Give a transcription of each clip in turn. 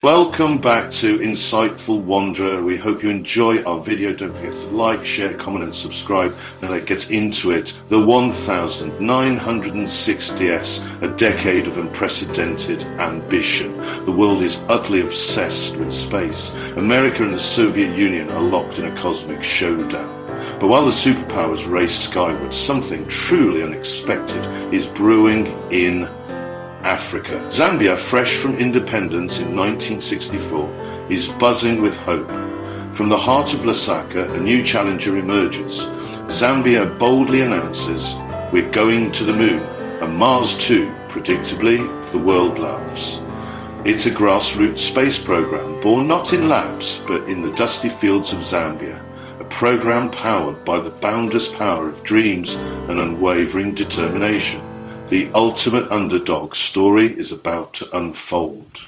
Welcome back to Insightful Wanderer. We hope you enjoy our video. Don't forget to like, share, comment and subscribe. Now let's get into it. The 1960s, a decade of unprecedented ambition. The world is utterly obsessed with space. America and the Soviet Union are locked in a cosmic showdown. But while the superpowers race skyward, something truly unexpected is brewing in Africa. Zambia, fresh from independence in 1964, is buzzing with hope. From the heart of Lusaka, a new challenger emerges. Zambia boldly announces, "We're going to the moon," and Mars too. Predictably, the world laughs. It's a grassroots space program, born not in labs, but in the dusty fields of Zambia. A program powered by the boundless power of dreams and unwavering determination. The ultimate underdog story is about to unfold.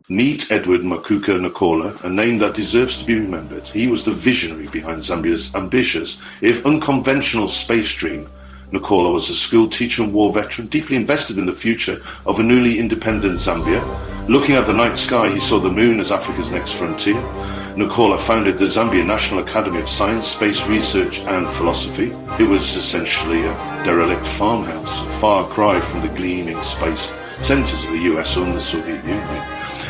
Meet Edward Makuka Nkola, a name that deserves to be remembered. He was the visionary behind Zambia's ambitious, if unconventional, space dream. Nkola was a school teacher and war veteran, deeply invested in the future of a newly independent Zambia. Looking at the night sky, he saw the moon as Africa's next frontier. Nkola founded the Zambia National Academy of Science, Space Research and Philosophy. It was essentially a derelict farmhouse, a far cry from the gleaming space centers of the US or the Soviet Union.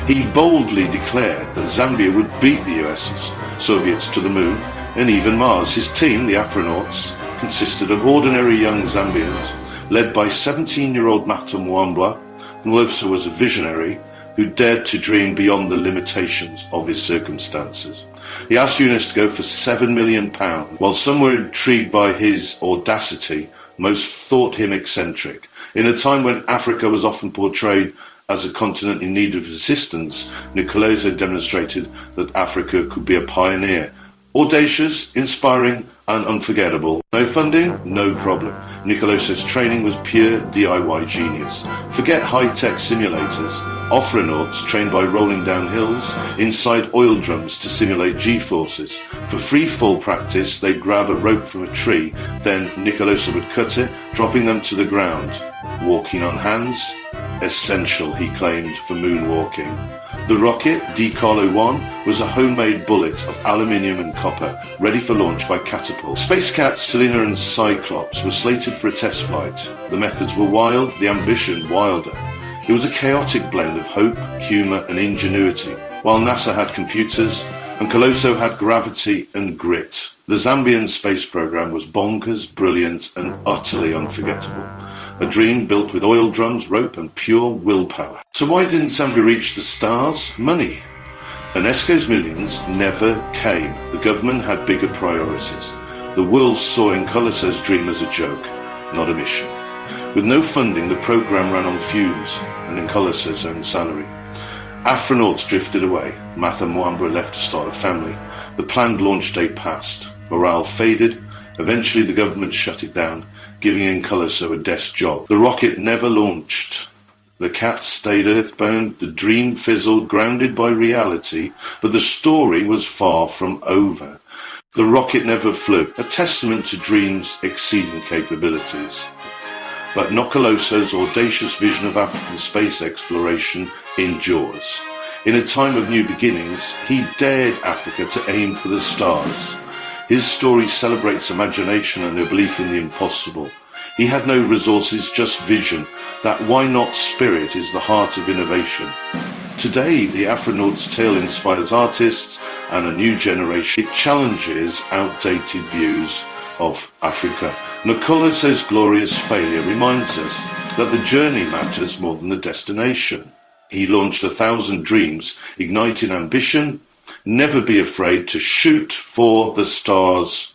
He boldly declared that Zambia would beat the US's Soviets to the moon and even Mars. His team, the Afronauts, consisted of ordinary young Zambians, led by 17-year-old Mata Mwambwa, who also was a visionary who dared to dream beyond the limitations of his circumstances. He asked UNIS to go for £7 million. While some were intrigued by his audacity, most thought him eccentric. In a time when Africa was often portrayed as a continent in need of assistance, Nicoloso demonstrated that Africa could be a pioneer. Audacious, inspiring and unforgettable. No funding? No problem. Nicoloso's training was pure DIY genius. Forget high-tech simulators. Afronauts trained by rolling down hills inside oil drums to simulate G-forces. For free fall practice, they'd grab a rope from a tree, then Nicoloso would cut it, dropping them to the ground. Walking on hands? Essential, he claimed, for moonwalking. The rocket, Decalo-1, was a homemade bullet of aluminium and copper, ready for launch by catapult. Space Cats, Selena and Cyclops were slated for a test flight. The methods were wild, the ambition wilder. It was a chaotic blend of hope, humour and ingenuity. While NASA had computers, and Coloso had gravity and grit. The Zambian space program was bonkers, brilliant and utterly unforgettable. A dream built with oil drums, rope and pure willpower. So why didn't Zambia reach the stars? Money. UNESCO's millions never came. The government had bigger priorities. The world saw Ncoloso's dream as a joke, not a mission. With no funding, the program ran on fumes and Ncoloso's own salary. Afronauts drifted away. Mata Mwambwa left to start a family. The planned launch date passed. Morale faded. Eventually the government shut it down, giving Ncoloso a desk job. The rocket never launched. The cats stayed earthbound, the dream fizzled, grounded by reality, but the story was far from over. The rocket never flew, a testament to dreams exceeding capabilities. But Ncoloso's audacious vision of African space exploration endures. In a time of new beginnings, he dared Africa to aim for the stars. His story celebrates imagination and a belief in the impossible. He had no resources, just vision. That why not spirit is the heart of innovation. Today, the Afronauts' tale inspires artists and a new generation. It challenges outdated views of Africa. Ncoloso's glorious failure reminds us that the journey matters more than the destination. He launched 1,000 dreams, igniting ambition. Never be afraid to shoot for the stars.